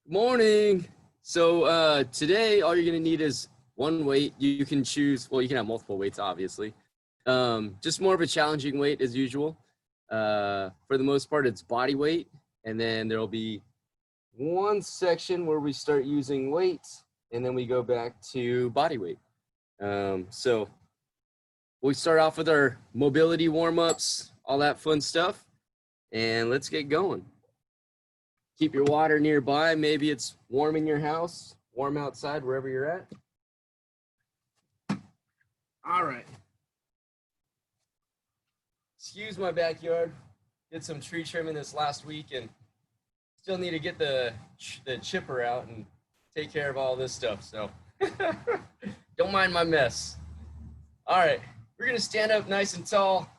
Morning. So today all you're gonna need is one weight. You can choose, well, you can have multiple weights, obviously. Just more of a challenging weight as usual. For the most part, it's body weight, and then there'll be one section where we start using weights, and then we go back to body weight. So we start off with our mobility warm-ups, all that fun stuff, and let's get going. Keep your water nearby. Maybe it's warm in your house, warm outside, wherever you're at. All right. Excuse my backyard. Did some tree trimming this last week and still need to get the chipper out and take care of all this stuff. So don't mind my mess. All right. We're going to stand up nice and tall.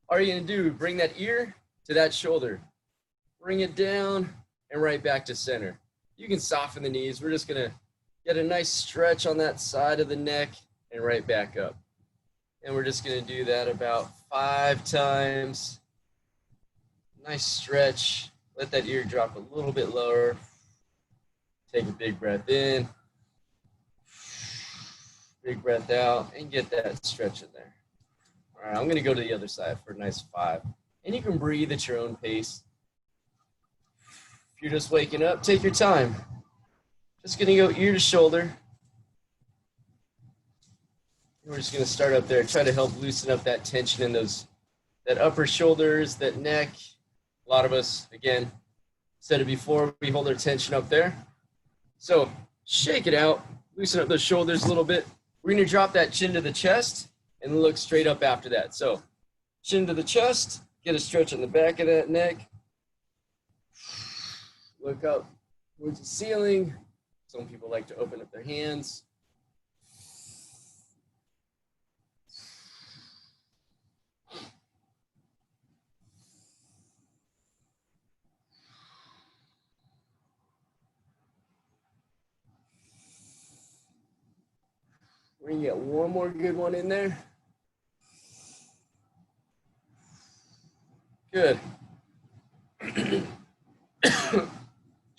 All you're going to do, bring that ear to that shoulder. Bring it down and right back to center. You can soften the knees. We're just gonna get a nice stretch on that side of the neck and right back up. And we're just gonna do that about 5 times. Nice stretch. Let that ear drop a little bit lower. Take a big breath in. Big breath out and get that stretch in there. All right, I'm gonna go to the other side for a nice 5. And you can breathe at your own pace. If you're just waking up, take your time. Just gonna go ear to shoulder. And we're just gonna start up there, try to help loosen up that tension in that upper shoulders, that neck. A lot of us, again, said it before, we hold our tension up there. So shake it out, loosen up those shoulders a little bit. We're gonna drop that chin to the chest and look straight up after that. So chin to the chest, get a stretch on the back of that neck. Look up towards the ceiling. Some people like to open up their hands. We're gonna get one more good one in there. Good.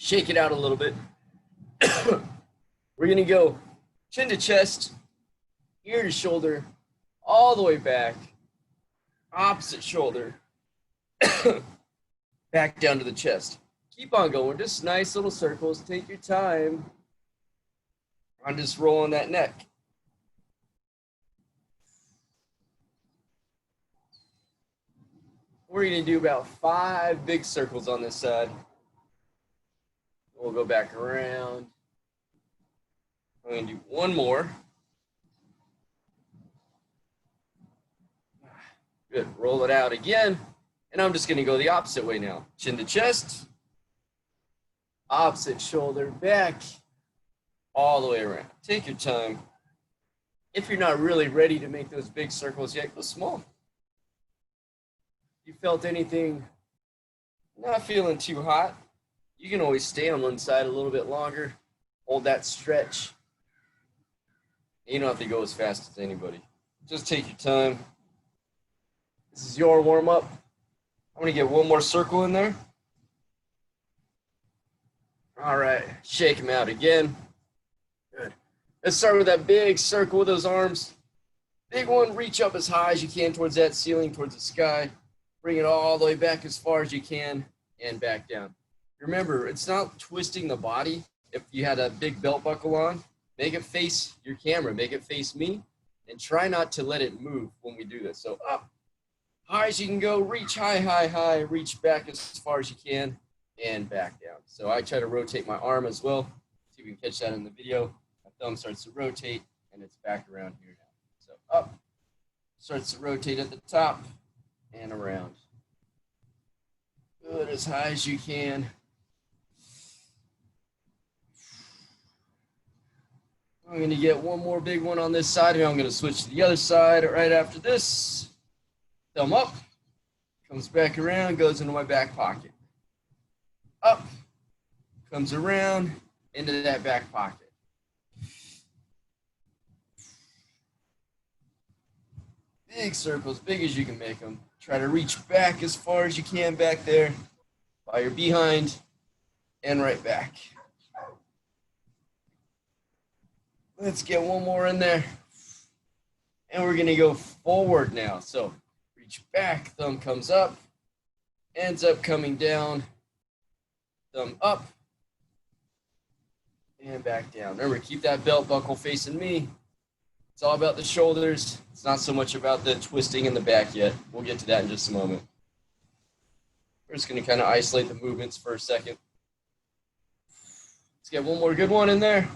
Shake it out a little bit. We're gonna go chin to chest, ear to shoulder, all the way back, opposite shoulder, back down to the chest. Keep on going, just nice little circles. Take your time. I'm just rolling that neck. We're gonna do about 5 big circles on this side. We'll go back around. I'm going to do one more. Good. Roll it out again. And I'm just going to go the opposite way now. Chin to chest. Opposite shoulder back. All the way around. Take your time. If you're not really ready to make those big circles yet, go small. If you felt anything not feeling too hot, you can always stay on one side a little bit longer, hold that stretch. You don't have to go as fast as anybody. Just take your time. This is your warm-up. I'm gonna get one more circle in there. All right, shake them out again. Good. Let's start with that big circle with those arms. Big one, reach up as high as you can towards that ceiling, towards the sky. Bring it all the way back as far as you can and back down. Remember, it's not twisting the body. If you had a big belt buckle on, make it face your camera, make it face me, and try not to let it move when we do this. So up, high as you can go, reach high, high, high, reach back as far as you can, and back down. So I try to rotate my arm as well. See if you can catch that in the video. My thumb starts to rotate, and it's back around here now. So up, starts to rotate at the top, and around. Good, as high as you can. I'm going to get one more big one on this side here. I'm going to switch to the other side right after this. Thumb up, comes back around, goes into my back pocket. Up, comes around, into that back pocket. Big circles, big as you can make them. Try to reach back as far as you can back there while you're behind and right back. Let's get one more in there. And we're going to go forward now. So reach back, thumb comes up, ends up coming down, thumb up, and back down. Remember, keep that belt buckle facing me. It's all about the shoulders. It's not so much about the twisting in the back yet. We'll get to that in just a moment. We're just going to kind of isolate the movements for a second. Let's get one more good one in there.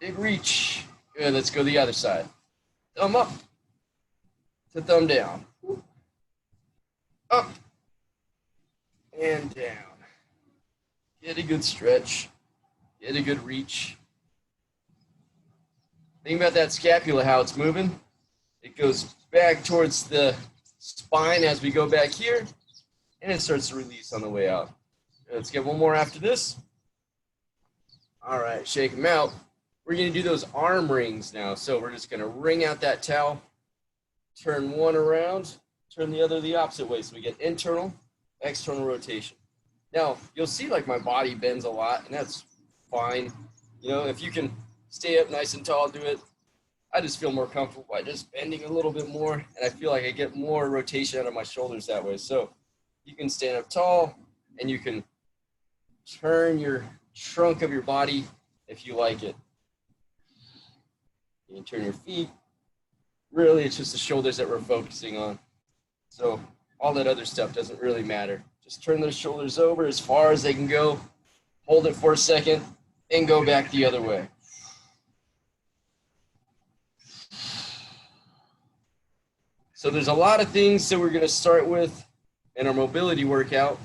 Big reach. Good, let's go the other side. Thumb up to thumb down. Up and down. Get a good stretch. Get a good reach. Think about that scapula, how it's moving. It goes back towards the spine as we go back here, and it starts to release on the way out. Let's get one more after this. All right, shake them out. We're going to do those arm rings now. So we're just going to wring out that towel, turn one around, turn the other the opposite way. So we get internal, external rotation. Now, you'll see like my body bends a lot, and that's fine. You know, if you can stay up nice and tall, do it. I just feel more comfortable by just bending a little bit more, and I feel like I get more rotation out of my shoulders that way. So you can stand up tall, and you can turn your trunk of your body if you like it. You can turn your feet. Really, it's just the shoulders that we're focusing on. So all that other stuff doesn't really matter. Just turn those shoulders over as far as they can go. Hold it for a second, and go back the other way. So there's a lot of things that we're going to start with in our mobility workout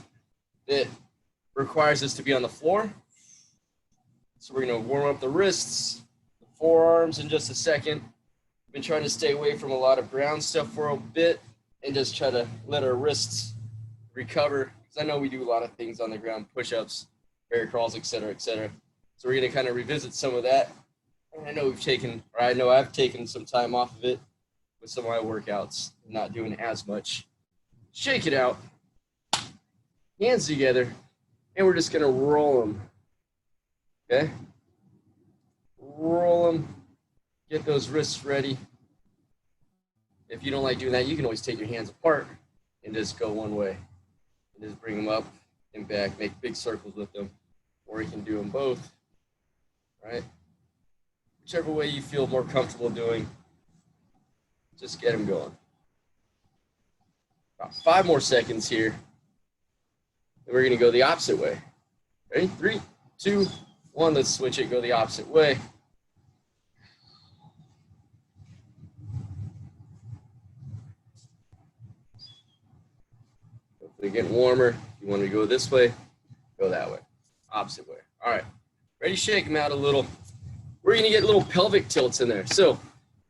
that requires us to be on the floor. So we're going to warm up the wrists, the forearms in just a second. I've been trying to stay away from a lot of ground stuff for a bit and just try to let our wrists recover. Because I know we do a lot of things on the ground, push-ups, bear crawls, et cetera, et cetera. So we're going to kind of revisit some of that. And I know I've taken some time off of it with some of my workouts, not doing as much. Shake it out, hands together, and we're just gonna roll them, okay? Roll them, get those wrists ready. If you don't like doing that, you can always take your hands apart and just go one way. And just bring them up and back, make big circles with them. Or you can do them both, right? Whichever way you feel more comfortable doing. Just get them going. About 5 more seconds here. And we're going to go the opposite way. Ready? 3, 2, 1. Let's switch it, go the opposite way. Hopefully getting warmer. If you want to go this way, go that way. Opposite way. All right. Ready? Shake them out a little. We're going to get little pelvic tilts in there. So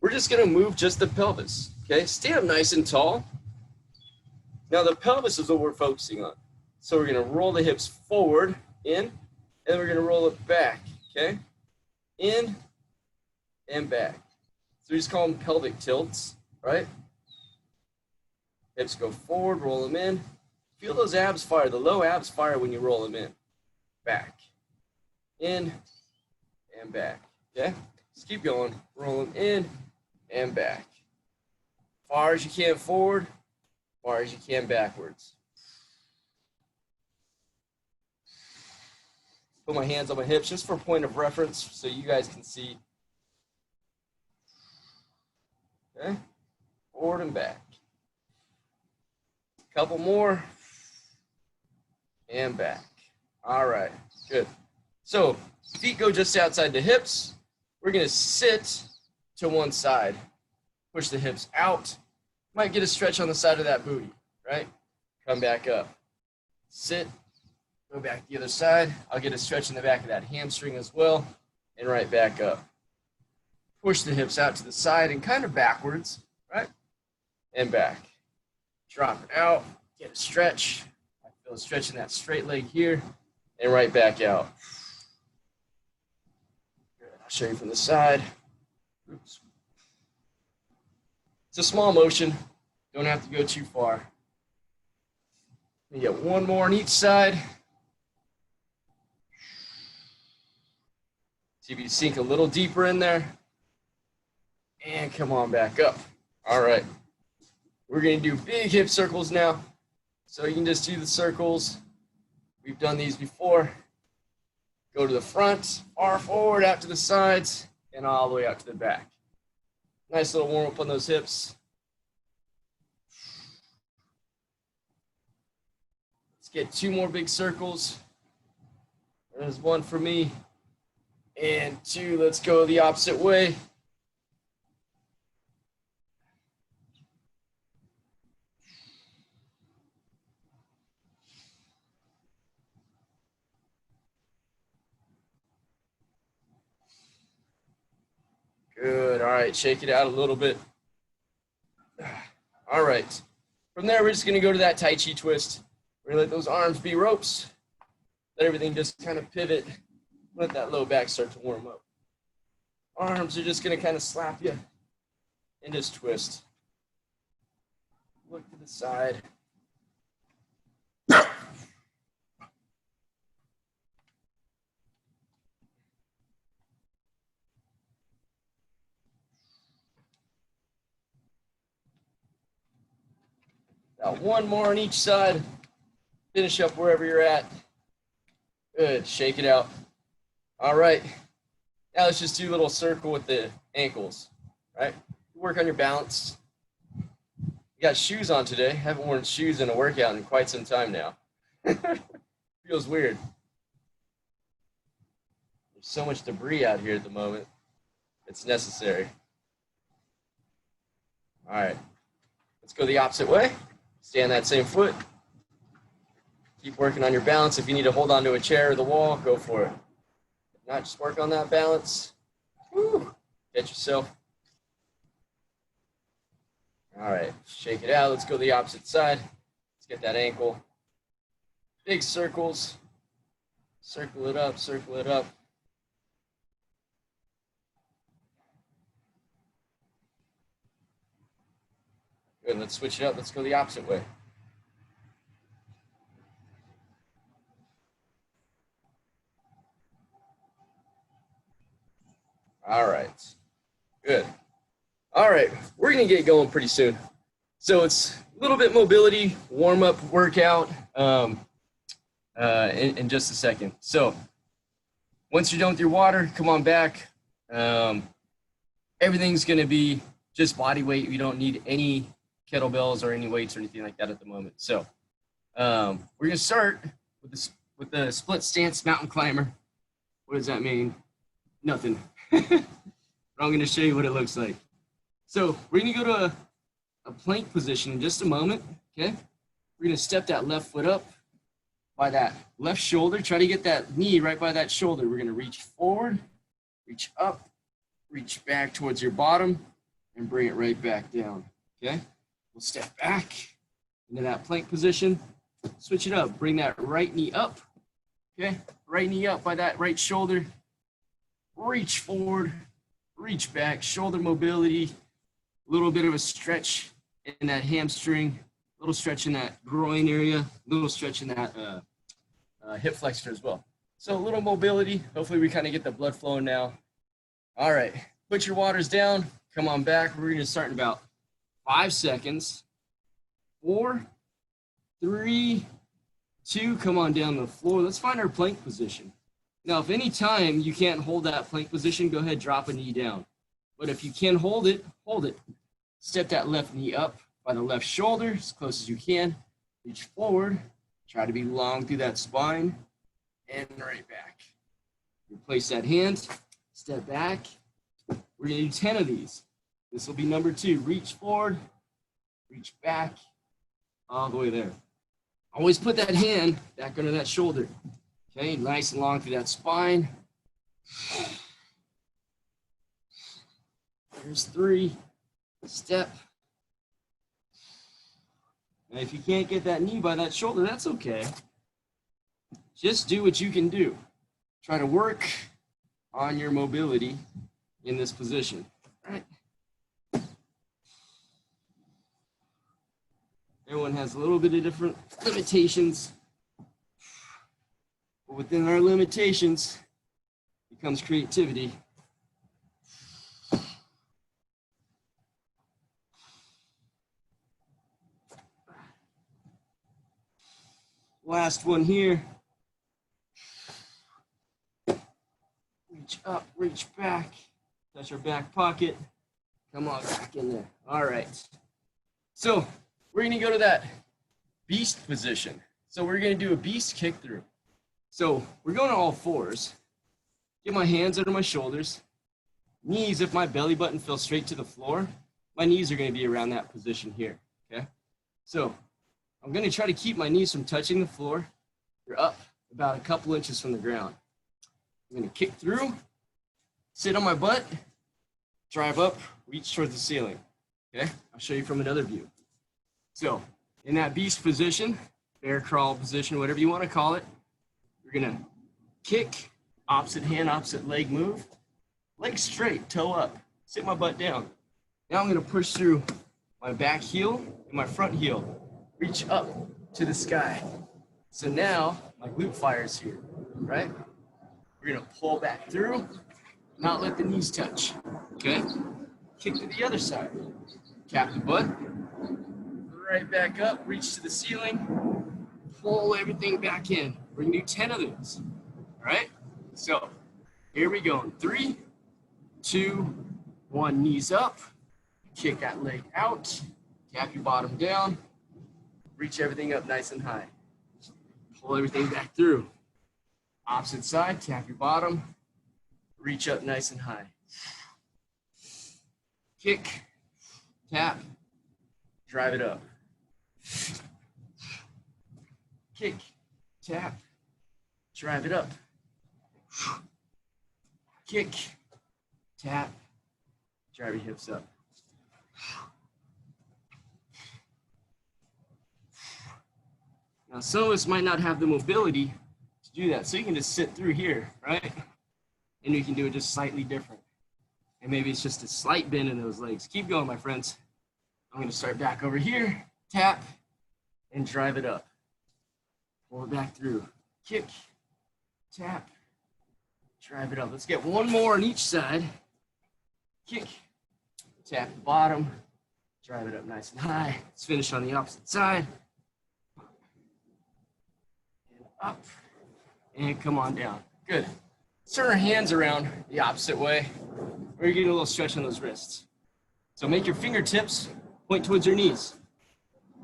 we're just going to move just the pelvis, okay? Stay up nice and tall. Now, the pelvis is what we're focusing on. So we're going to roll the hips forward, in, and we're going to roll it back, okay? In and back. So we just call them pelvic tilts, right? Hips go forward, roll them in. Feel those abs fire. The low abs fire when you roll them in. Back, in, and back, okay? Just keep going. Roll them in and back. Far as you can forward, far as you can backwards. Put my hands on my hips just for a point of reference so you guys can see. Okay, forward and back. Couple more and back. All right, good. So feet go just outside the hips. We're going to sit to one side. Push the hips out. Might get a stretch on the side of that booty, right? Come back up. Sit. Go back the other side. I'll get a stretch in the back of that hamstring as well. And right back up. Push the hips out to the side and kind of backwards, right? And back. Drop it out. Get a stretch. I feel a stretch in that straight leg here. And right back out. Good. I'll show you from the side. Oops. It's a small motion. Don't have to go too far. You get one more on each side. See if you sink a little deeper in there. And come on back up. All right. We're going to do big hip circles now. So you can just do the circles. We've done these before. Go to the front, far forward, out to the sides, and all the way out to the back. Nice little warm up on those hips. Let's get 2 more big circles. There's 1 for me. And 2, let's go the opposite way. Good. All right. Shake it out a little bit. All right. From there, we're just going to go to that Tai Chi twist. We're going to let those arms be ropes. Let everything just kind of pivot. Let that low back start to warm up. Arms are just going to kind of slap you and just twist. Look to the side. Got 1 more on each side. Finish up wherever you're at. Good. Shake it out. All right. Now let's just do a little circle with the ankles, right? Work on your balance. You got shoes on today. Haven't worn shoes in a workout in quite some time now. Feels weird. There's so much debris out here at the moment. It's necessary. All right. Let's go the opposite way. Stay on that same foot. Keep working on your balance. If you need to hold on to a chair or the wall, go for it. If not, just work on that balance. Woo. Get yourself. All right, shake it out. Let's go the opposite side. Let's get that ankle. Big circles. Circle it up, circle it up. Good, let's switch it up. Let's go the opposite way. All right, good. All right, we're gonna get going pretty soon. So it's a little bit mobility, warm-up workout in just a second. So once you're done with your water, come on back. Everything's gonna be just body weight. You don't need any kettlebells or any weights or anything like that at the moment. So we're gonna start with the split stance mountain climber. What does that mean? Nothing. But I'm gonna show you what it looks like. So we're gonna go to a plank position in just a moment, okay? We're gonna step that left foot up by that left shoulder. Try to get that knee right by that shoulder. We're gonna reach forward, reach up, reach back towards your bottom, and bring it right back down, okay? We'll step back into that plank position. Switch it up. Bring that right knee up, okay? Right knee up by that right shoulder. Reach forward, reach back, shoulder mobility, a little bit of a stretch in that hamstring, a little stretch in that groin area, a little stretch in that hip flexor as well. So a little mobility. Hopefully we kind of get the blood flowing now. All right, put your waters down. Come on back. We're going to start in about 5 seconds. 4, 3, 2. Come on down to the floor. Let's find our plank position. Now, if any time you can't hold that plank position, go ahead, drop a knee down. But if you can hold it, hold it. Step that left knee up by the left shoulder as close as you can. Reach forward. Try to be long through that spine. And right back. Replace that hand. Step back. We're going to do 10 of these. This will be number 2. Reach forward. Reach back. All the way there. Always put that hand back under that shoulder. Okay, nice and long through that spine. There's 3. Step. Now, if you can't get that knee by that shoulder, that's okay. Just do what you can do. Try to work on your mobility in this position. All right. Everyone has a little bit of different limitations. But within our limitations, we comes creativity. Last one here. Reach up, reach back, touch our back pocket. Come on, back in there. All right. So we're gonna go to that beast position. So we're gonna do a beast kick through. So we're going to all fours. Get my hands under my shoulders. Knees, if my belly button fell straight to the floor, my knees are gonna be around that position here, okay? So I'm gonna try to keep my knees from touching the floor. They're up about a couple inches from the ground. I'm gonna kick through, sit on my butt, drive up, reach towards the ceiling, okay? I'll show you from another view. So in that beast position, bear crawl position, whatever you wanna call it, you're gonna kick, opposite hand, opposite leg move, leg straight, toe up, sit my butt down. Now I'm gonna push through my back heel and my front heel. Reach up to the sky. So now my glute fires here, right? We're gonna pull back through, not let the knees touch, okay? Kick to the other side. Tap the butt, right back up, reach to the ceiling, pull everything back in. We're gonna do 10 of those, all right? So here we go, 3, 2, 1, knees up, kick that leg out, tap your bottom down, reach everything up nice and high. Pull everything back through. Opposite side, tap your bottom, reach up nice and high. Kick, tap, drive it up. Kick, tap, drive it up. Kick, tap, drive your hips up. Now, some of us might not have the mobility to do that. So you can just sit through here, right? And you can do it just slightly different. And maybe it's just a slight bend in those legs. Keep going, my friends. I'm gonna start back over here, tap, and drive it up. Pull it back through. Kick, tap, drive it up. Let's get one more on each side. Kick, tap the bottom, drive it up nice and high. Let's finish on the opposite side. Up and come on down. Good. Turn our hands around the opposite way. We're getting a little stretch on those wrists. So make your fingertips point towards your knees.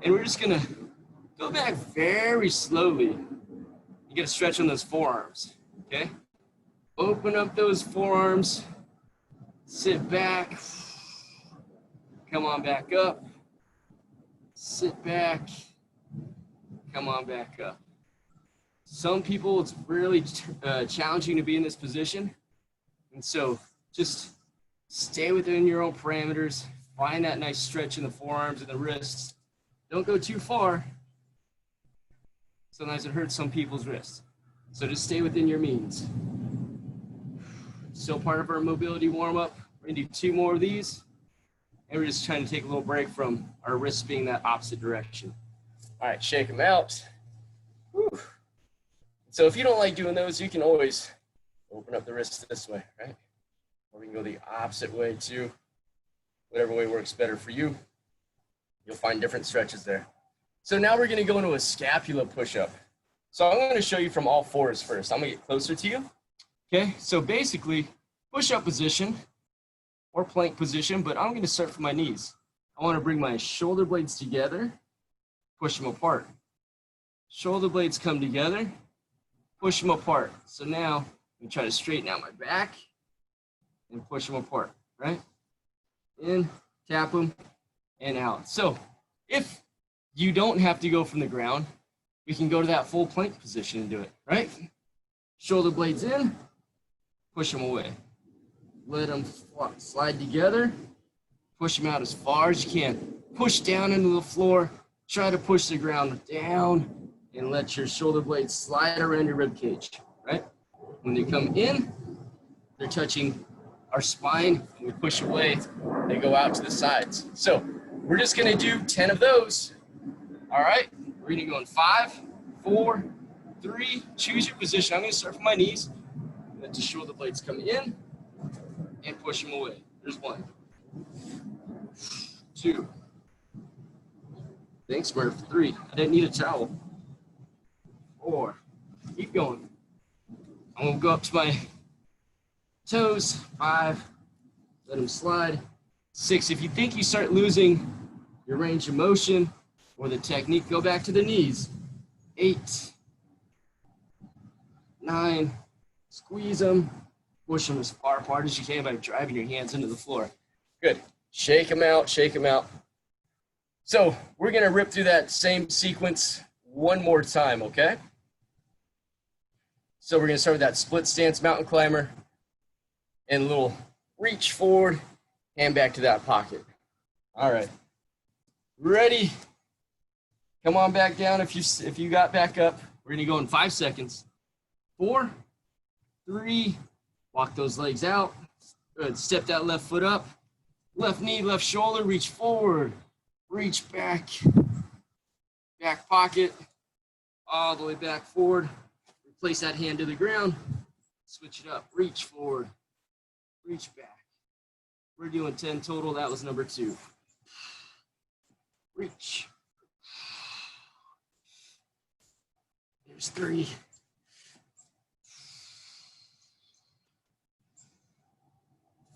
And we're just gonna go back very slowly. You get a stretch on those forearms, okay? Open up those forearms, sit back, come on back up, sit back, come on back up. Some people, it's really challenging to be in this position. And so just stay within your own parameters. Find that nice stretch in the forearms and the wrists. Don't go too far. Sometimes it hurts some people's wrists. So just stay within your means. Still part of our mobility warm-up. We're gonna do 2 more of these. And we're just trying to take a little break from our wrists being that opposite direction. All right, shake them out. Whew. So if you don't like doing those, you can always open up the wrists this way, right? Or we can go the opposite way too. Whatever way works better for you. You'll find different stretches there. So now we're gonna go into a scapula push-up. So I'm gonna show you from all fours first. I'm gonna get closer to you. Okay, so basically push-up position or plank position, but I'm gonna start from my knees. I wanna bring my shoulder blades together, push them apart. Shoulder blades come together, push them apart. So now I'm try to straighten out my back and push them apart, right? In, tap them, and out. So if you don't have to go from the ground, we can go to that full plank position and do it, right? Shoulder blades in, push them away. Let them slide together, push them out as far as you can. Push down into the floor, try to push the ground down, and let your shoulder blades slide around your rib cage, right? When they come in, they're touching our spine, and we push away, they go out to the sides. So we're just gonna do 10 of those, all right? We're gonna go in 5, 4, 3, choose your position. I'm gonna start from my knees, Let the shoulder blades come in and push them away. There's 1, 2. Thanks, Murph. 3. I didn't need a towel. 4. Keep going. I'm gonna go up to my toes. 5. Let them slide. 6. If you think you start losing your range of motion or the technique, go back to the knees. 8. 9. Squeeze them. Push them as far apart as you can by driving your hands into the floor. Good. Shake them out, shake them out. So we're going to rip through that same sequence one more time, okay? So we're going to start with that split stance mountain climber and a little reach forward, hand back to that pocket. All right. Ready? Come on back down if you got back up. We're going to go in 5 seconds. 4, 3, walk those legs out. Good. Step that left foot up. Left knee, left shoulder, reach forward. Reach back. Back pocket. All the way back forward. Place that hand to the ground. Switch it up. Reach forward. Reach back. We're doing 10 total. That was number 2. Reach. There's 3.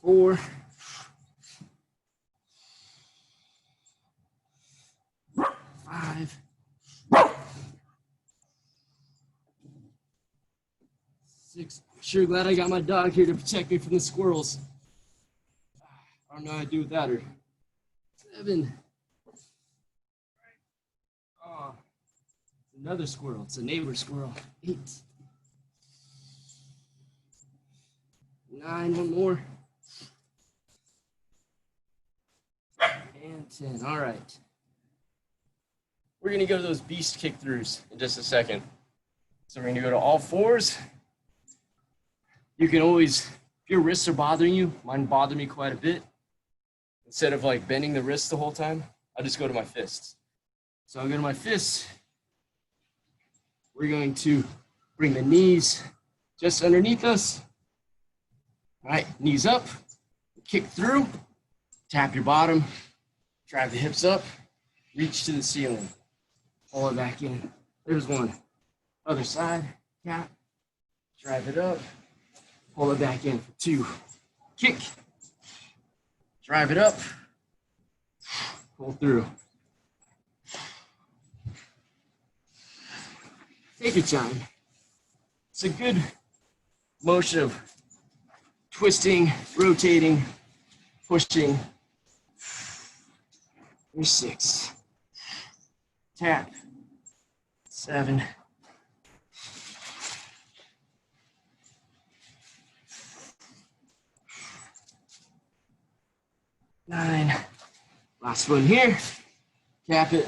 4. 5. 6. Sure glad I got my dog here to protect me from the squirrels. I don't know how to do without her. 7. Oh, another squirrel. It's a neighbor squirrel. 8. 9. 1 more. And 10. All right. We're going to go to those beast kick throughs in just a second. So we're going to go to all 4s. You can always, if your wrists are bothering you, mine bother me quite a bit. Instead of like bending the wrists the whole time, I'll just go to my fists. So I'll go to my fists. We're going to bring the knees just underneath us. All right, knees up, kick through, tap your bottom, drive the hips up, reach to the ceiling. Pull it back in. There's 1. Other side, tap, drive it up, pull it back in for 2. Kick, drive it up, pull through. Take your time. It's a good motion of twisting, rotating, pushing. There's 6. Tap. 7. 9. Last one here. Tap it.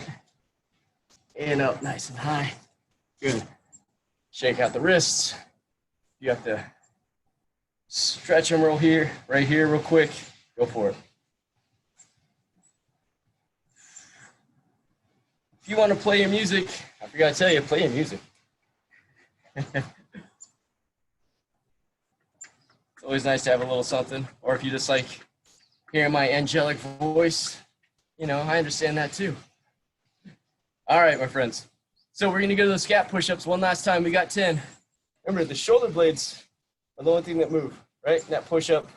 And up nice and high. Good. Shake out the wrists. You have to stretch them right here real quick. Go for it. If you want to play your music, I forgot to tell you, play your music. It's always nice to have a little something. Or if you just like hearing my angelic voice, you know, I understand that too. All right, my friends. So we're going to go to those scat push-ups one last time. We got 10. Remember, the shoulder blades are the only thing that move, right? That push-up,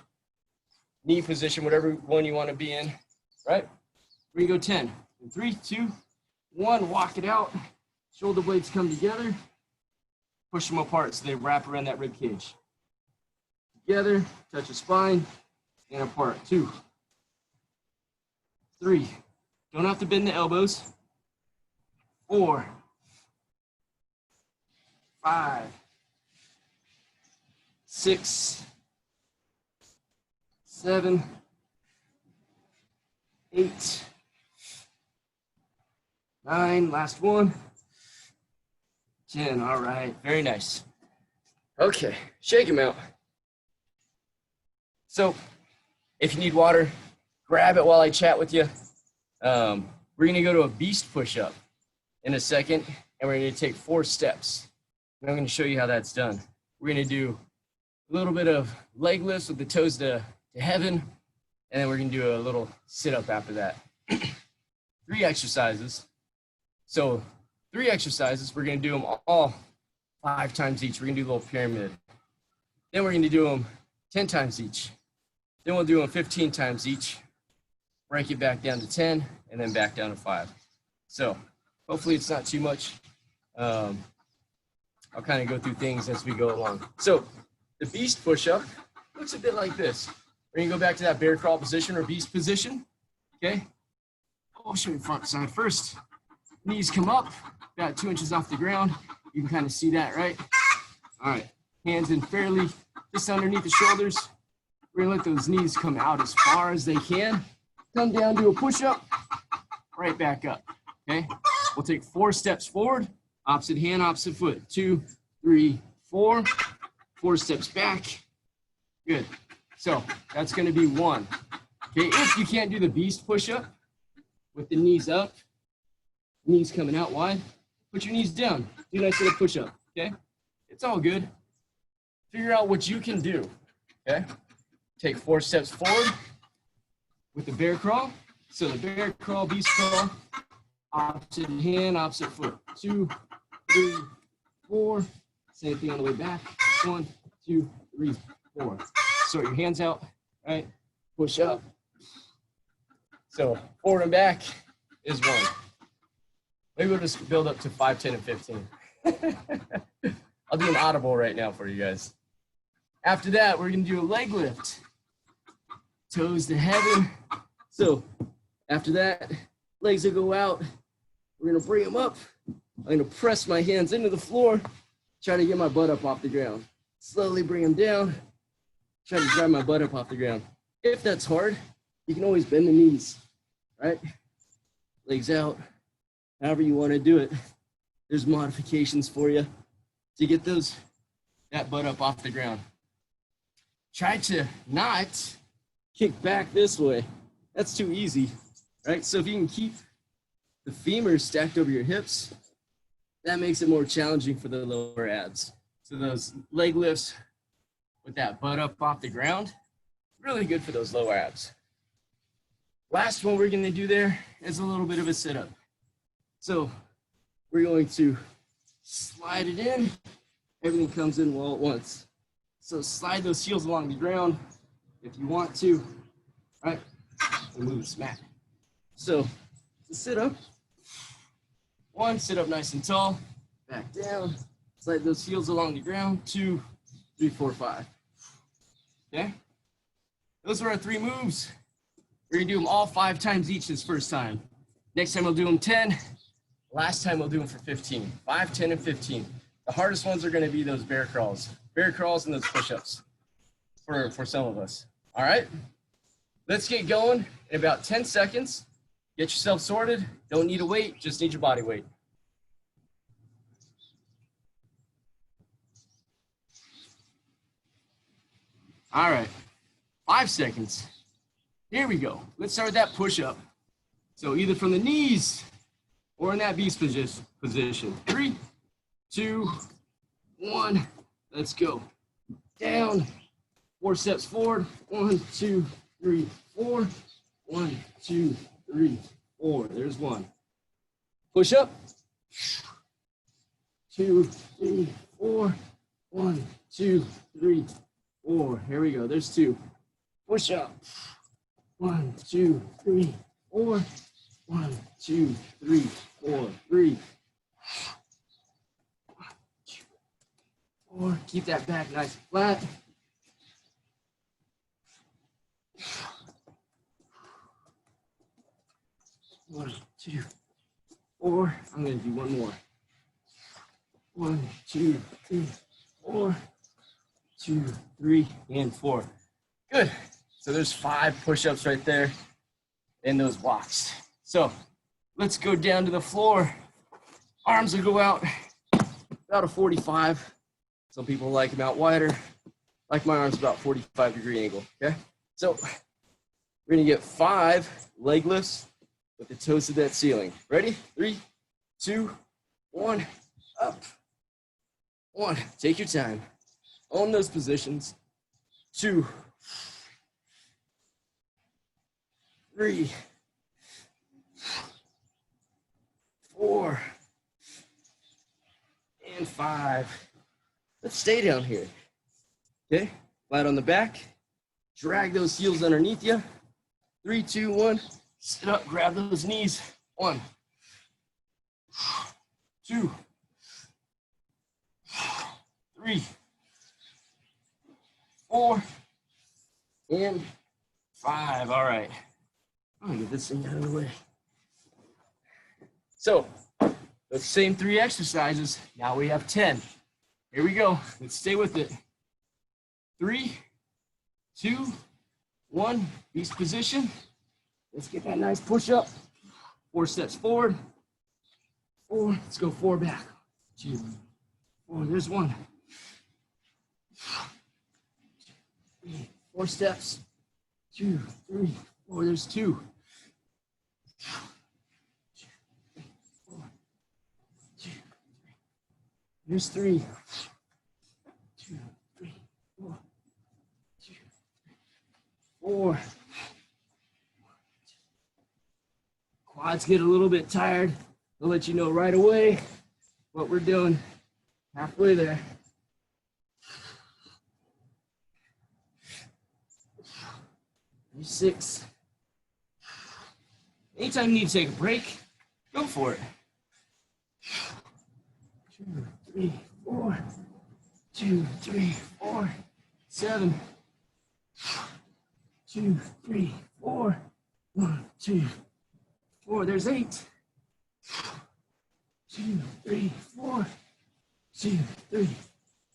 knee position, whatever one you want to be in, right? We're going to go 10. In 3, 2, 1, walk it out. Shoulder blades come together. Push them apart so they wrap around that rib cage. Together, touch the spine, and apart. 2, 3. Don't have to bend the elbows. 4, 5, 6, 7, 8, 9, last one, 10. All right, very nice. Okay, shake them out. So if you need water, grab it while I chat with you. We're gonna go to a beast push-up in a second, and we're gonna take 4 steps. And I'm gonna show you how that's done. We're gonna do little bit of leg lifts with the toes to heaven, and then we're gonna do a little sit-up after that. 3 exercises. So 3 exercises, we're gonna do them all 5 times each. We're gonna do a little pyramid. Then we're gonna do them 10 times each. Then we'll do them 15 times each. Break it back down to 10, and then back down to 5. So hopefully it's not too much. I'll kind of go through things as we go along. So the beast push-up looks a bit like this. We're gonna go back to that bear crawl position or beast position, okay? I'll show you front side first. Knees come up, about 2 inches off the ground. You can kind of see that, right? All right, hands in fairly just underneath the shoulders. We're gonna let those knees come out as far as they can. Come down, do a push-up, right back up, okay? We'll take 4 steps forward, opposite hand, opposite foot. 2, 3, 4. 4 steps back. Good. So that's gonna be 1. Okay, if you can't do the beast push-up with the knees up, knees coming out wide, put your knees down. Do a nice little push-up, okay? It's all good. Figure out what you can do, okay? Take 4 steps forward with the bear crawl. So the bear crawl, beast crawl, opposite hand, opposite foot. 2, 3, 4. Same thing on the way back. 1, 2, 3, 4. Sort your hands out, right? Push up. So forward and back is 1. Maybe we'll just build up to 5, 10, and 15. I'll do an audible right now for you guys. After that, we're gonna do a leg lift. Toes to heaven. So after that, legs will go out. We're gonna bring them up. I'm gonna press my hands into the floor, try to get my butt up off the ground. Slowly bring them down, try to drive my butt up off the ground. If that's hard, you can always bend the knees, right? Legs out, however you wanna do it. There's modifications for you to get that butt up off the ground. Try to not kick back this way. That's too easy, right? So if you can keep the femurs stacked over your hips, that makes it more challenging for the lower abs. So those leg lifts with that butt up off the ground, really good for those lower abs. Last one we're gonna do there is a little bit of a sit-up. So we're going to slide it in. Everything comes in all at once. So slide those heels along the ground if you want to, right? And move smack. So the sit-up. 1, sit up nice and tall, back down, slide those heels along the ground. 2, 3, 4, 5. Okay? Those are our 3 moves. We're gonna do them all 5 times each this first time. Next time we'll do them 10. Last time we'll do them for 15. 5, 10, and 15. The hardest ones are gonna be those bear crawls. Bear crawls and those push-ups for some of us. All right? Let's get going in about 10 seconds. Get yourself sorted. Don't need a weight, just need your body weight. All right, 5 seconds. Here we go. Let's start with that push-up. So either from the knees or in that beast position. 3, 2, 1. Let's go. Down. 4 steps forward. 1, 2, 3, 4. 1, 2, 3, 4. There's 1. Push up. 2, 3, 4. 1, 2, 3, 4. Here we go. There's 2. Push up. 1, 2, 3, 4. 1, 2, 3, 4. 3. 1, 2, 4. Keep that back nice and flat. 1, 2, 4. I'm going to do 1 more. 1, 2, 3, 4. 2, 3, and 4. Good. So there's 5 push-ups right there in those blocks. So let's go down to the floor. Arms will go out about a 45. Some people like them out wider. Like my arms about 45-degree angle, okay? So we're gonna get 5 leg lifts with the toes to that ceiling. Ready? 3, 2, 1, up. 1, take your time. Own those positions. 2, 3, 4, and 5. Let's stay down here. Okay, flat on the back. Drag those heels underneath you. 3, 2, 1. Sit up, grab those knees. 1, 2, 3, 4, and 5. All right. I'm gonna get this thing out of the way. So, those same 3 exercises. Now we have 10. Here we go. Let's stay with it. 3, 2, 1. Beast position. Let's get that nice push up. 4 steps forward. 4. Let's go 4 back. 2, 4. There's 1. 3, 4 steps. 2, 3, 4. There's 2. 4, 2, 3. There's 3. 2, 3, 4. 2, 3, 4. Quads get a little bit tired. I'll let you know right away what we're doing. Halfway there. 6. Anytime you need to take a break, go for it. 2, 3, 4. 2, 3, 4. 7. 2, 3, 4. 1, 2, 4. There's 8. 2, 3, 4. 2, 3.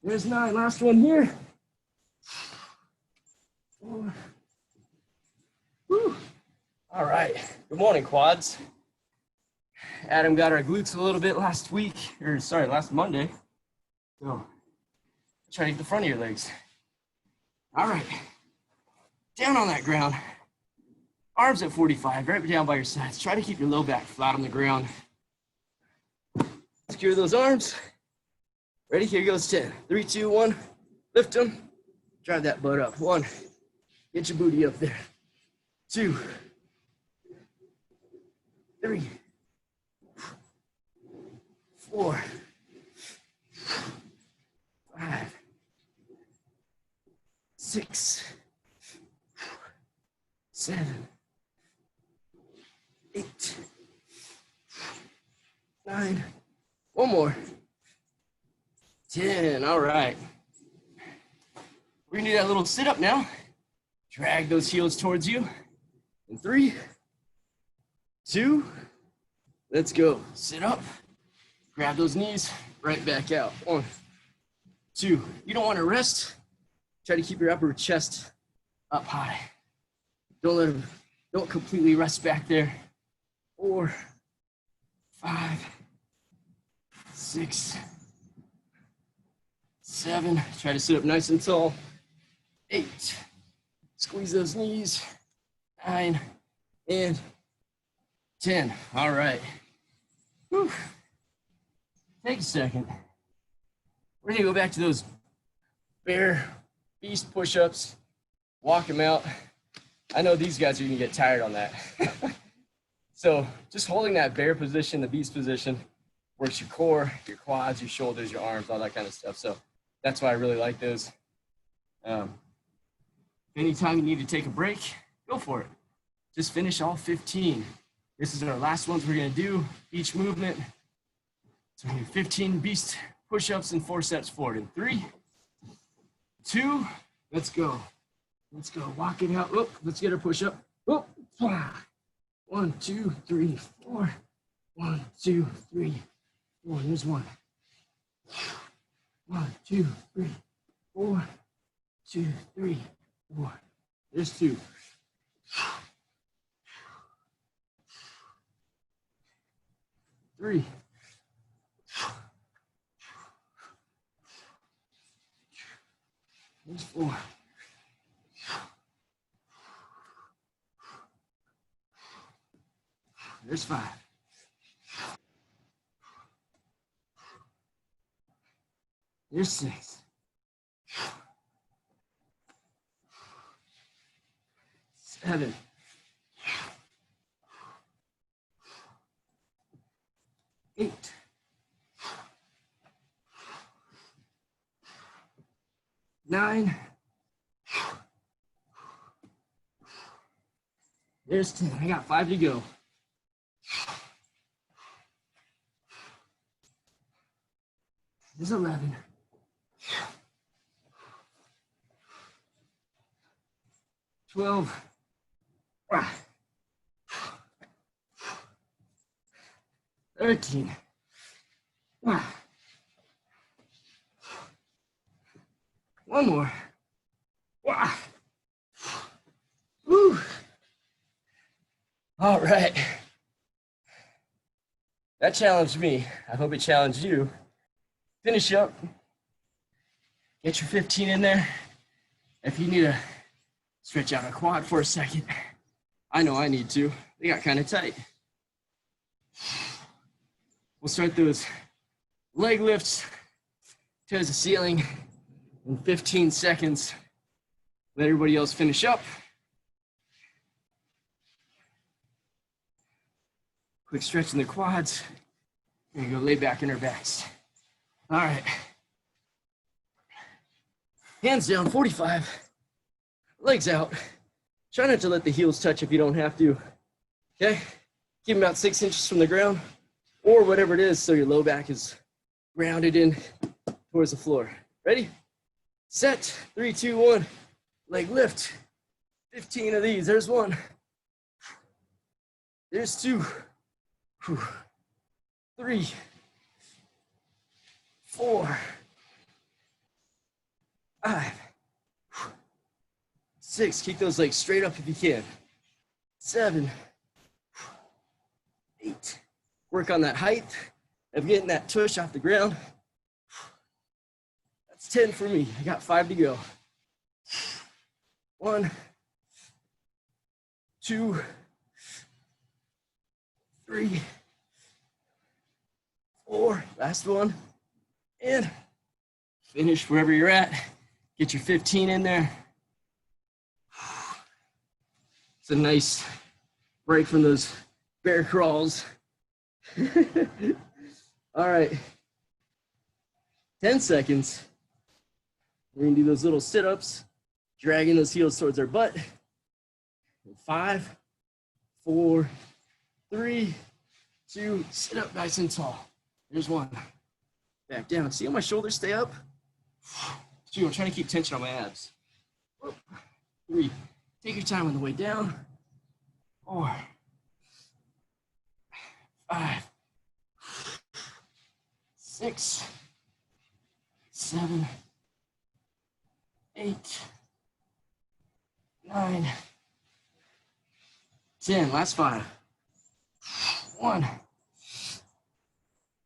There's 9. Last one here. 4. Woo. All right. Good morning, quads. Adam got our glutes a little bit last Monday. So try to get the front of your legs. All right. Down on that ground. Arms at 45, right down by your sides. Try to keep your low back flat on the ground. Secure those arms. Ready? Here goes 10. 3, 2, 1. Lift them. Drive that butt up. 1. Get your booty up there. 2, 3, 4, 5, 6, 7, 8, 9. One more. 10. All right. We're gonna do that little sit up now. Drag those heels towards you. In 3, 2, let's go. Sit up. Grab those knees, right back out. 1, 2. You don't want to rest. Try to keep your upper chest up high. Don't completely rest back there. 4, 5, 6, 7. Try to sit up nice and tall. 8. Squeeze those knees. 9 and 10. All right. Whew. Take a second. We're gonna go back to those bear beast push-ups. Walk them out. I know these guys are gonna get tired on that. So just holding that bear position, the beast position, works your core, your quads, your shoulders, your arms, all that kind of stuff. So that's why I really like those. Anytime you need to take a break, go for it. Just finish all 15. This is our last ones we're gonna do, each movement. So we're gonna do 15 beast push-ups and 4 steps forward. In 3, 2, let's go. Let's go, walk it out. Oh, let's get our push-up. Oh, 1, 2, 3, 4. 1, 2, 3, 4. There's 1. 1, 2, 3, 4. 2, 3, 4. There's 2. 3. There's 4. There's 5. There's 6. 7, 8, 9, there's 10. I got 5 to go. 11. 12. 13. One more. Woo. All right. That challenged me. I hope it challenged you. Finish up. Get your 15 in there. If you need to stretch out a quad for a second, I know I need to. They got kind of tight. We'll start those leg lifts towards the ceiling in 15 seconds. Let everybody else finish up. Quick stretch in the quads. And go lay back in our backs. All right. Hands down, 45. Legs out. Try not to let the heels touch if you don't have to. Okay? Keep them about 6 inches from the ground or whatever it is so your low back is grounded in towards the floor. Ready? Set. 3, 2, 1. Leg lift. 15 of these. There's 1. There's 2. 3, 4, 5, 6. Keep those legs straight up if you can. 7, 8. Work on that height of getting that tush off the ground. That's 10 for me. I got 5 to go. 1, 2, 3, 4, last one, and finish wherever you're at. Get your 15 in there. It's a nice break from those bear crawls. All right, 10 seconds. We're gonna do those little sit-ups, dragging those heels towards our butt. 5, 4, 3, 2, sit up nice and tall. There's 1. Back down. See how my shoulders stay up? 2, I'm trying to keep tension on my abs. 3, take your time on the way down. 4, 5, 6, 7, 8, 9, 10. Last 5. 1,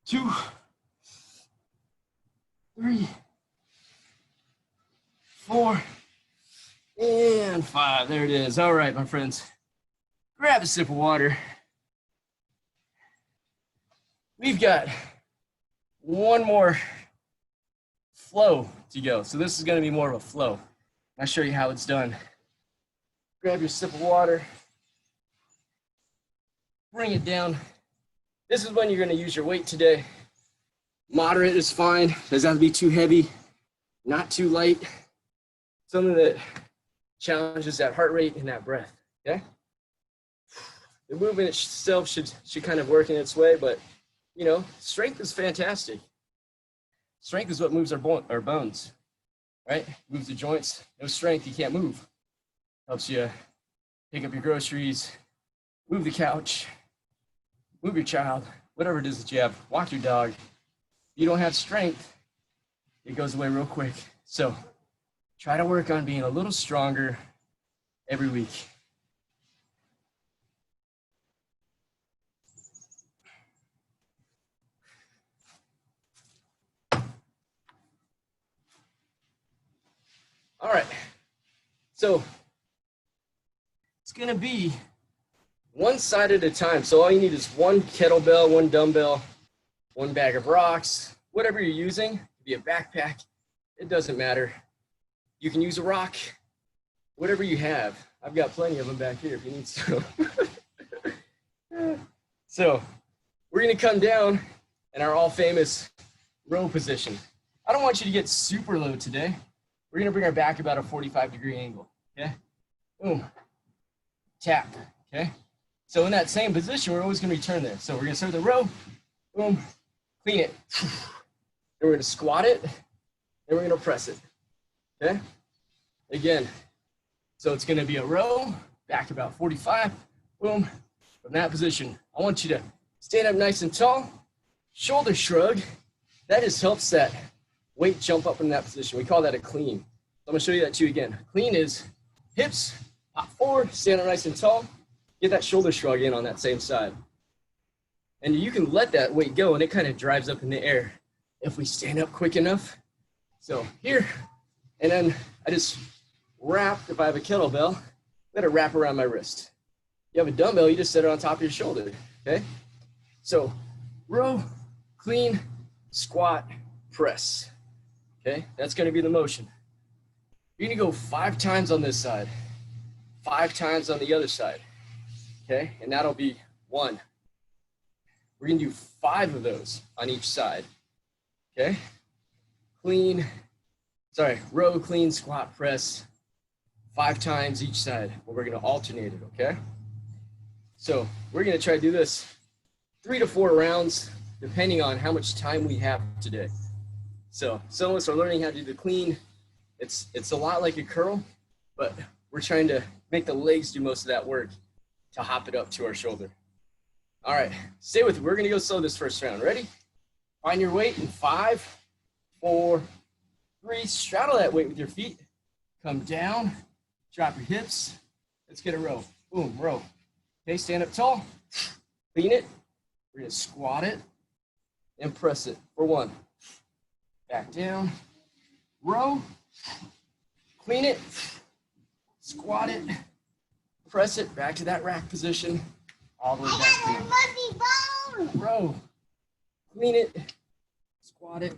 2, 3, 4, and 5. There it is. All right, my friends. Grab a sip of water. We've got one more flow to go. So this is going to be more of a flow. I'll show you how it's done. Grab your sip of water. Bring it down. This is when you're going to use your weight today. Moderate is fine. Doesn't have to be too heavy, not too light. Something that challenges that heart rate and that breath, okay? The movement itself should kind of work in its way, but, you know, strength is fantastic. Strength is what moves our bones, right? Moves the joints. No strength, you can't move. Helps you pick up your groceries, move the couch, move your child, whatever it is that you have, walk your dog. If you don't have strength, it goes away real quick. So try to work on being a little stronger every week. All right, so it's gonna be one side at a time. So all you need is one kettlebell, one dumbbell, one bag of rocks, whatever you're using. It could be a backpack, it doesn't matter. You can use a rock, whatever you have. I've got plenty of them back here if you need some. So we're gonna come down in our all famous row position. I don't want you to get super low today. We're gonna bring our back about a 45-degree angle, okay? Boom, tap, okay? So in that same position, we're always gonna return there. So we're gonna start the row, boom, clean it. Then we're gonna squat it, then we're gonna press it, okay? Again, so it's gonna be a row, back about 45, boom. From that position, I want you to stand up nice and tall, shoulder shrug. That just helps that weight jump up in that position. We call that a clean. So I'm gonna show you that too again. Clean is hips, pop forward, stand up nice and tall, get that shoulder shrug in on that same side. And you can let that weight go and it kind of drives up in the air if we stand up quick enough. So here, and then I just wrap, if I have a kettlebell, let it wrap around my wrist. You have a dumbbell, you just set it on top of your shoulder, okay? So row, clean, squat, press, okay? That's gonna be the motion. You're gonna go 5 times on this side, 5 times on the other side, okay? And that'll be 1. We're gonna do 5 of those on each side, okay? Row, clean, squat, press, 5 times each side, but we're gonna alternate it, okay? So we're gonna try to do this 3 to 4 rounds, depending on how much time we have today. So some of us are learning how to do the clean. It's a lot like a curl, but we're trying to make the legs do most of that work to hop it up to our shoulder. All right, stay with me. We're gonna go slow this first round. Ready? Find your weight in 5, 4, 3. Straddle that weight with your feet. Come down, drop your hips. Let's get a row. Boom, row. Okay, stand up tall, clean it. We're gonna squat it and press it for 1. Back down, row, clean it, squat it, press it back to that rack position, all the way back down. Row, clean it, squat it,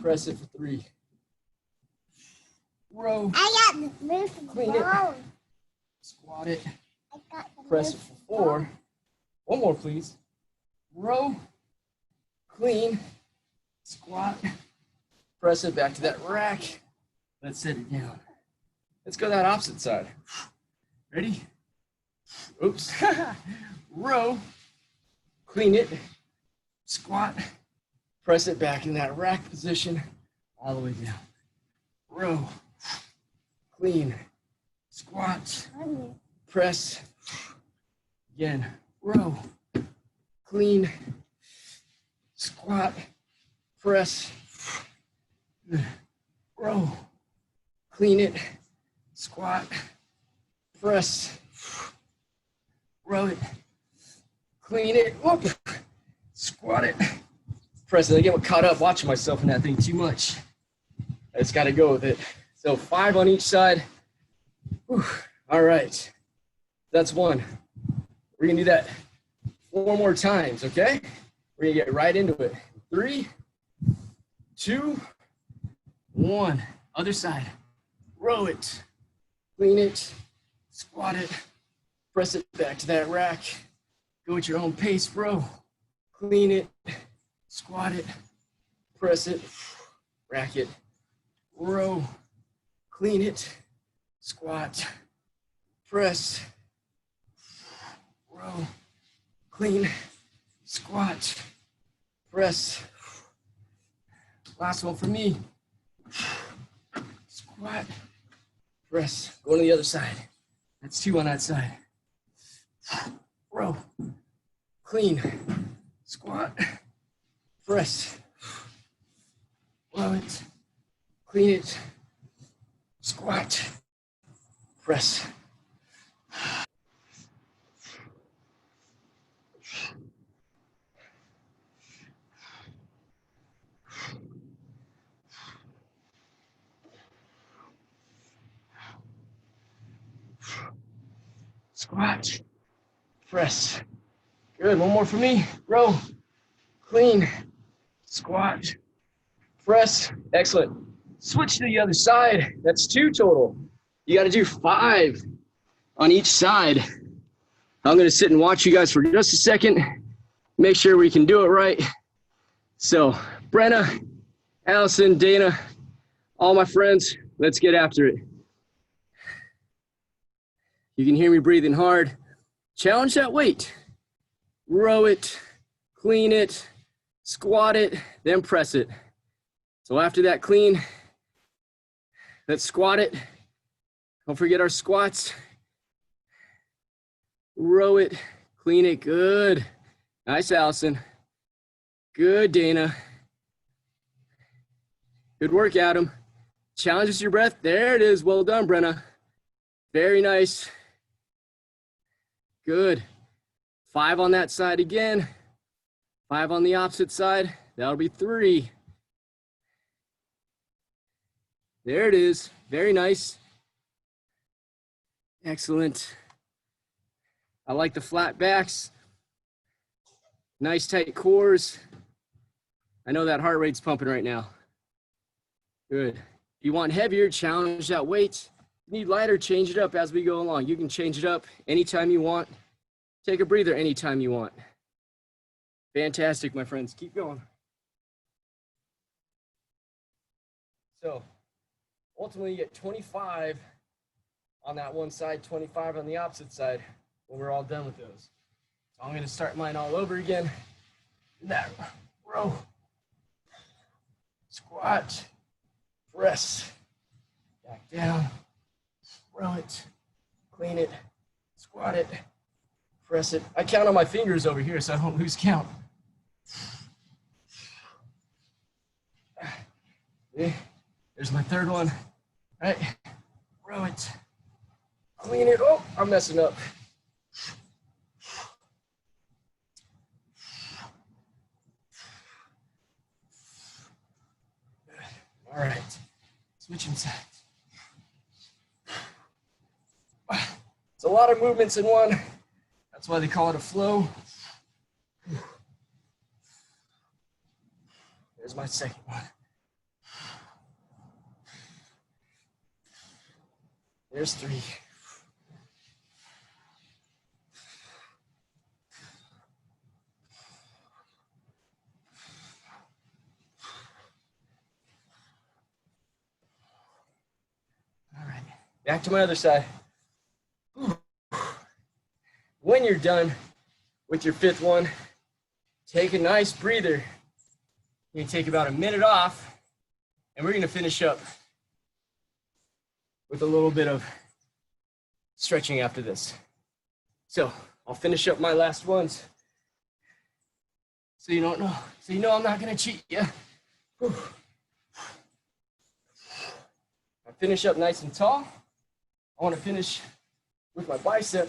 press it for 3. Row, clean it, squat it, press it for 4. 1 more, please. Row, clean, squat, press it back to that rack. Let's set it down. Let's go that opposite side. Ready? Oops. Row, clean it, squat, press it back in that rack position, all the way down. Row, clean, squat, press, again, row, clean, squat, press, row, clean it, squat, press, row it, clean it, whoop, squat it, press it. I get caught up watching myself in that thing too much. I just got to go with it. So 5 on each side. Whew. All right, that's 1. We're gonna do that 4 more times, okay? We're gonna get right into it. 3, 2, 1. Other side. Row it, clean it, squat it, press it back to that rack. Go at your own pace, bro. Clean it, squat it, press it, rack it, row, clean it, squat, press, row, clean, squat, press. Last one for me. Squat, press. Go to the other side. That's 2 on that side. Row, clean, squat, press. Row it, clean it, squat, press. Squat, press. Good, 1 more for me. Row, clean, squat, press. Excellent. Switch to the other side. That's 2 total. You got to do 5 on each side. I'm going to sit and watch you guys for just a second, make sure we can do it right. So, Brenna, Allison, Dana, all my friends, let's get after it. You can hear me breathing hard. Challenge that weight. Row it, clean it, squat it, then press it. So after that clean, let's squat it. Don't forget our squats. Row it, clean it, good. Nice, Allison. Good, Dana. Good work, Adam. Challenges your breath. There it is. Well done, Brenna. Very nice. Good. 5 on that side again. 5 on the opposite side. That'll be 3. There it is. Very nice. Excellent. I like the flat backs. Nice tight cores. I know that heart rate's pumping right now. Good. If you want heavier, challenge that weight. If you need lighter, change it up as we go along. You can change it up anytime you want. Take a breather anytime you want. Fantastic, my friends. Keep going. So, ultimately, you get 25 on that one side, 25 on the opposite side when we're all done with those. So I'm going to start mine all over again. That row, squat, press, back down, row it, clean it, squat it, press it. I count on my fingers over here so I don't lose count. There's my third one. All right, row it, clean it. Oh, I'm messing up. All right, switching sides. It's a lot of movements in one. That's why they call it a flow. There's my second one. There's 3. All right, back to my other side. When you're done with your 5th one, take a nice breather. You can take about a minute off, and we're gonna finish up with a little bit of stretching after this. So I'll finish up my last ones. So you don't know, so you know I'm not gonna cheat you. I finish up nice and tall. I wanna finish with my bicep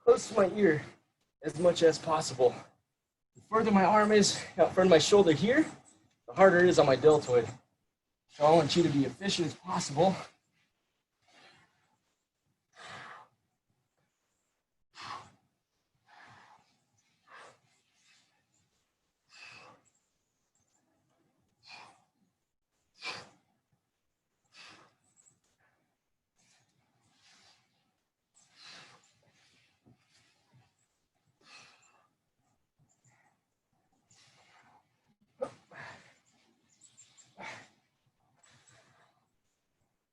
close to my ear as much as possible. The further my arm is out front of my shoulder here, the harder it is on my deltoid. So I want you to be efficient as possible.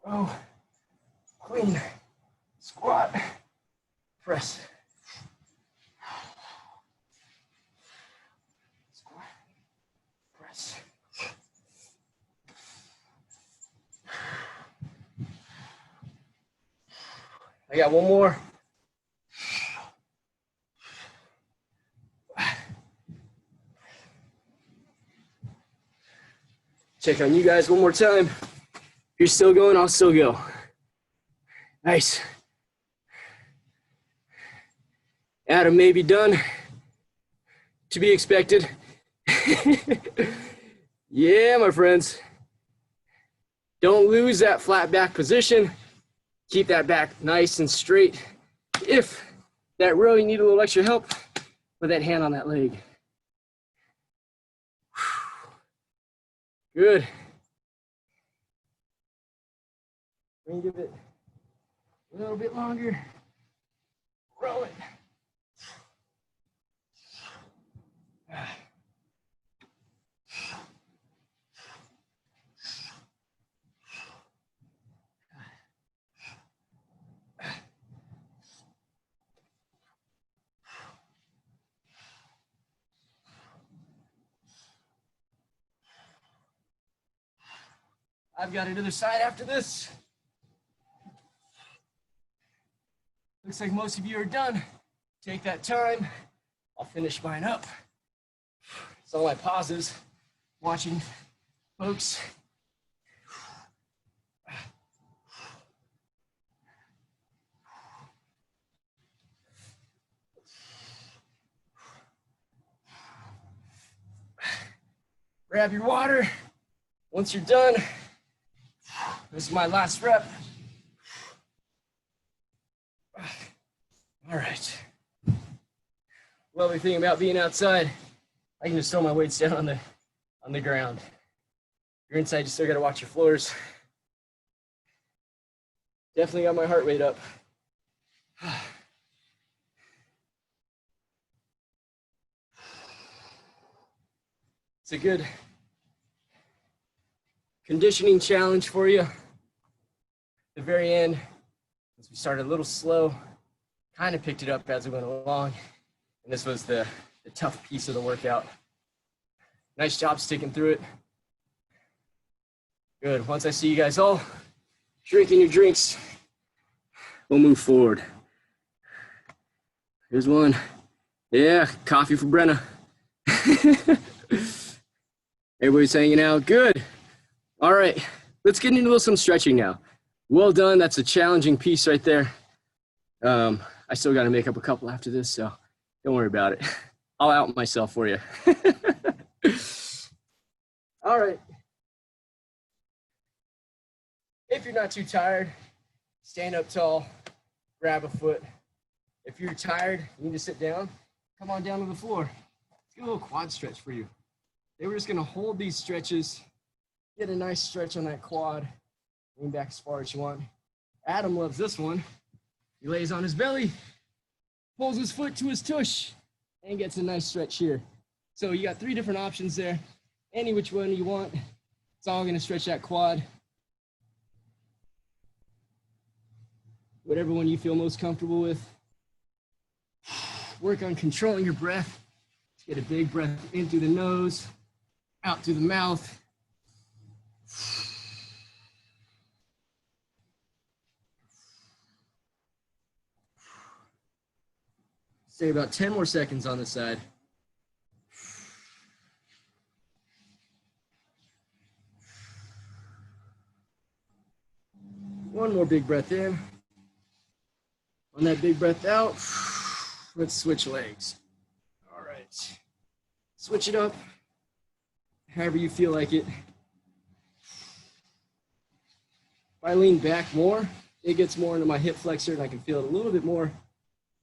Row, clean, squat, press. Squat, press. I got one more. Check on you guys one more time. If you're still going, I'll still go. Nice. Adam may be done. To be expected. Yeah, my friends. Don't lose that flat back position. Keep that back nice and straight. If that row you need a little extra help, put that hand on that leg. Good. We're gonna give it A little bit longer. Roll it. I've got another side after this. Looks like most of you are done. Take that time. I'll finish mine up. It's all my pauses, watching folks. Grab your water. Once you're done, this is my last rep. All right. Lovely thing about being outside, I can just throw my weights down on the ground. If you're inside, you still gotta watch your floors. Definitely got my heart rate up. It's a good conditioning challenge for you. At the very end, as we started a little slow, kind of picked it up as we went along. And this was the tough piece of the workout. Nice job sticking through it. Good. Once I see you guys all drinking your drinks, we'll move forward. Here's one. Yeah, coffee for Brenna. Everybody's hanging out. Good. All right, let's get into some stretching now. Well done. That's a challenging piece right there. I still got to make up a couple after this, so don't worry about it. I'll out myself for you. All right. If you're not too tired, stand up tall, grab a foot. If you're tired, you need to sit down, come on down to the floor. Let's get a little quad stretch for you. They were just going to hold these stretches, get a nice stretch on that quad, lean back as far as you want. Adam loves this one. He lays on his belly, pulls his foot to his tush, and gets a nice stretch here. So you got 3 different options there. Any which one you want. It's all going to stretch that quad. Whatever one you feel most comfortable with. Work on controlling your breath. Get a big breath in through the nose, out through the mouth. Stay about 10 more seconds on this side. One more big breath in. On that big breath out, let's switch legs. All right. Switch it up however you feel like it. If I lean back more, it gets more into my hip flexor and I can feel it a little bit more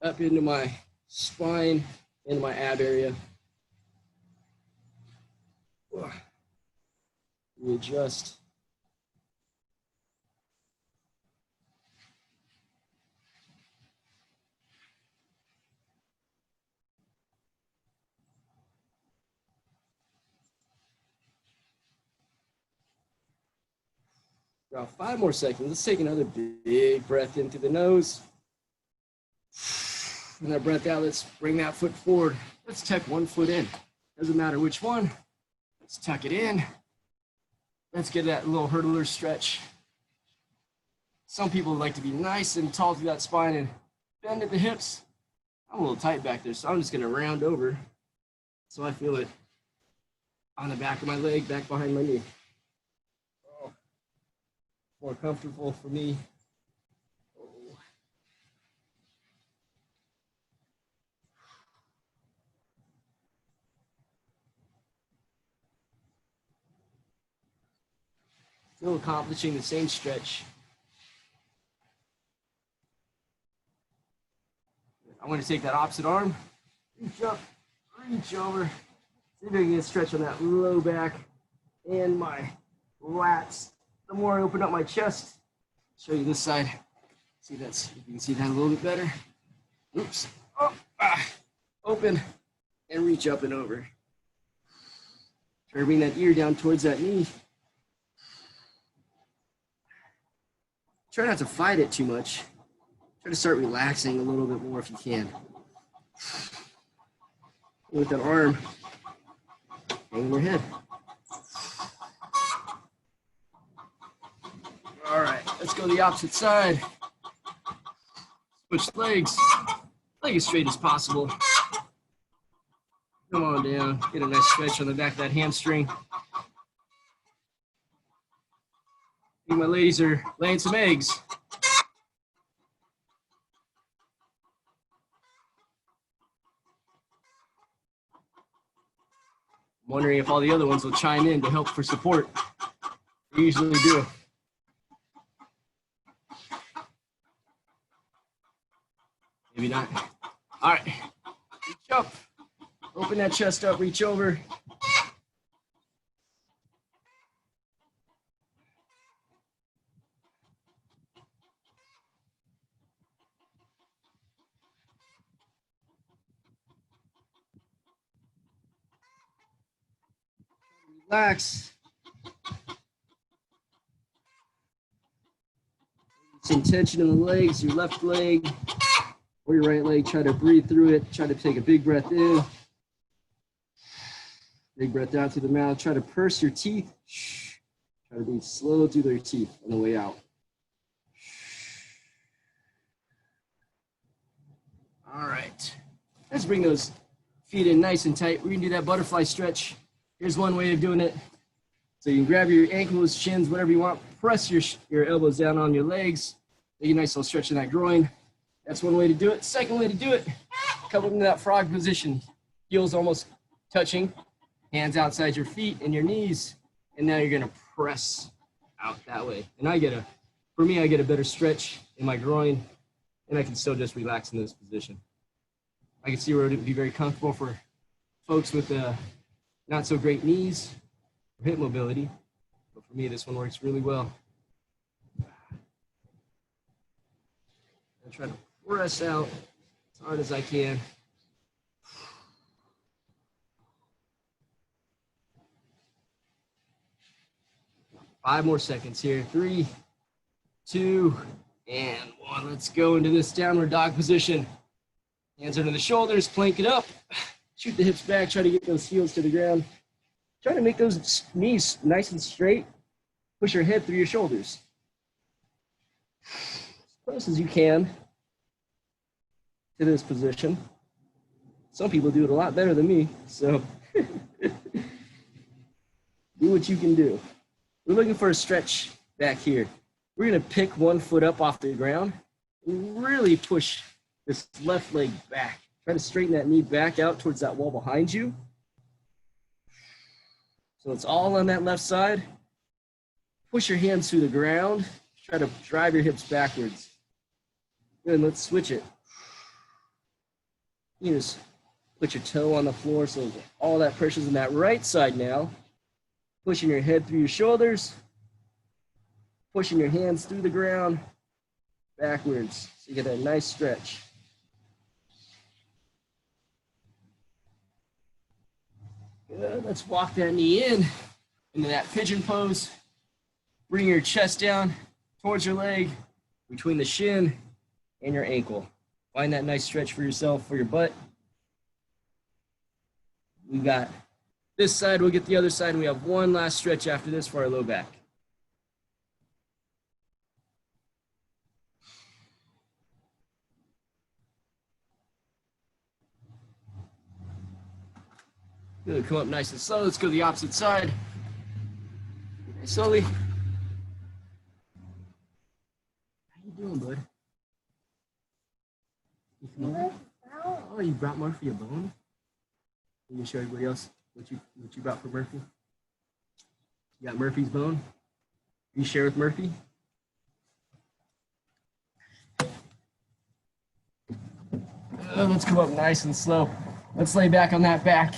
up into my spine, into my ab area. Readjust. About 5 more seconds. Let's take another big breath in through the nose. And that breath out, let's bring that foot forward. Let's tuck one foot in. Doesn't matter which one. Let's tuck it in. Let's get that little hurdler stretch. Some people like to be nice and tall through that spine and bend at the hips. I'm a little tight back there, so I'm just gonna round over so I feel it on the back of my leg, back behind my knee. More comfortable for me. Still accomplishing the same stretch. I want to take that opposite arm, reach up, reach over. See if I can get a stretch on that low back and my lats. The more I open up my chest, show you this side. See that's, you can see that a little bit better. Oops. Oh, open and reach up and over. Try to bring that ear down towards that knee. Try not to fight it too much. Try to start relaxing a little bit more if you can. With that arm, hang your head. All right, let's go the opposite side. Switch legs, leg as straight as possible. Come on down, get a nice stretch on the back of that hamstring. I think my ladies are laying some eggs. I'm wondering if all the other ones will chime in to help for support. They usually do. Maybe not. All right, reach up. Open that chest up, reach over. Relax. Some tension in the legs, your left leg or your right leg. Try to breathe through it. Try to take a big breath in. Big breath out through the mouth. Try to purse your teeth. Try to breathe slow through your teeth on the way out. All right. Let's bring those feet in nice and tight. We're going to do that butterfly stretch. Here's one way of doing it. So you can grab your ankles, shins, whatever you want. Press your elbows down on your legs. Make a nice little stretch in that groin. That's one way to do it. Second way to do it, come up into that frog position. Heels almost touching. Hands outside your feet and your knees. And now you're going to press out that way. And for me, I get a better stretch in my groin. And I can still just relax in this position. I can see where it would be very comfortable for folks with not so great knees or hip mobility. But for me, this one works really well. I try to press out as hard as I can. Five more seconds here. 3, 2, and 1. Let's go into this downward dog position. Hands under the shoulders, plank it up. Shoot the hips back, try to get those heels to the ground. Try to make those knees nice and straight. Push your head through your shoulders. As close as you can to this position. Some people do it a lot better than me, so do what you can do. We're looking for a stretch back here. We're gonna pick one foot up off the ground and really push this left leg back. Try to straighten that knee back out towards that wall behind you. So it's all on that left side. Push your hands through the ground. Try to drive your hips backwards. Good, let's switch it. You just put your toe on the floor so all that pressure's in that right side now. Pushing your head through your shoulders. Pushing your hands through the ground backwards. So you get that nice stretch. Good. Let's walk that knee in into that pigeon pose. Bring your chest down towards your leg, between the shin and your ankle. Find that nice stretch for yourself, for your butt. We got this side, we'll get the other side, and we have one last stretch after this for our low back. Good, come up nice and slow. Let's go the opposite side. Slowly. How you doing, bud? You feeling? Oh, you brought Murphy a bone? Can you show everybody else what you brought for Murphy? You got Murphy's bone? You share with Murphy? Let's come up nice and slow. Let's lay back on that back.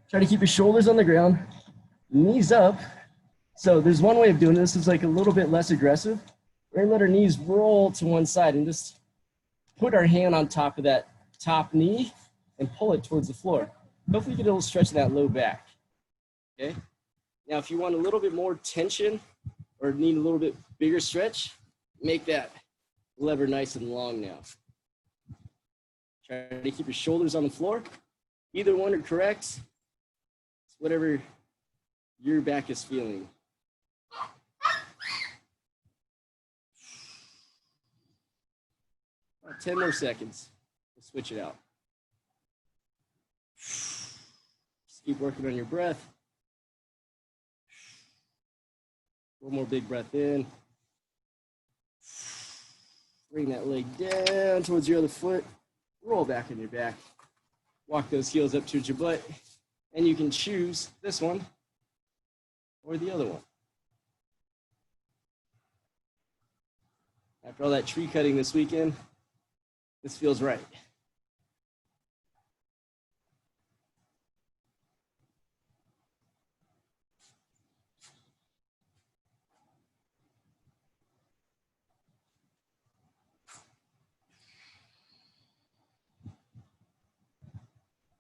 Try to keep your shoulders on the ground, knees up. So there's one way of doing this. It's like a little bit less aggressive. We're gonna let our knees roll to one side and just put our hand on top of that top knee and pull it towards the floor. Hopefully you get a little stretch in that low back, okay? Now, if you want a little bit more tension or need a little bit bigger stretch, make that lever nice and long now. Try to keep your shoulders on the floor. Either one are correct. It's whatever your back is feeling. About 10 more seconds. We'll switch it out. Just keep working on your breath. One more big breath in. Bring that leg down towards your other foot. Roll back on your back. Walk those heels up towards your butt. And you can choose this one or the other one. After all that tree cutting this weekend, this feels right.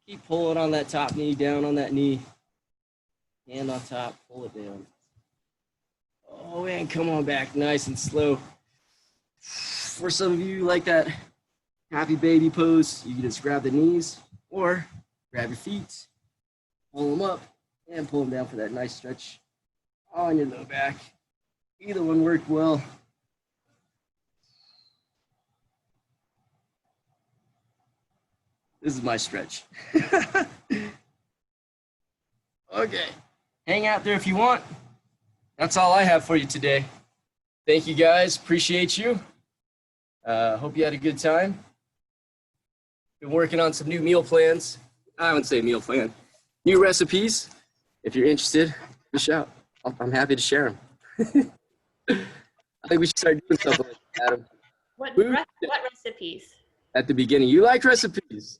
Keep pulling on that top knee, down on that knee. Hand on top, pull it down. Oh, and come on back, nice and slow. For some of you like that happy baby pose, you can just grab the knees or grab your feet, pull them up, and pull them down for that nice stretch on your low back. Either one worked well. This is my stretch. Okay, hang out there if you want. That's all I have for you today. Thank you guys, appreciate you. Hope you had a good time. Been working on some new meal plans. I wouldn't say meal plan, new recipes. If you're interested, reach out. I'm happy to share them. I think we should start doing something like that, Adam. What recipes? At the beginning, you like recipes.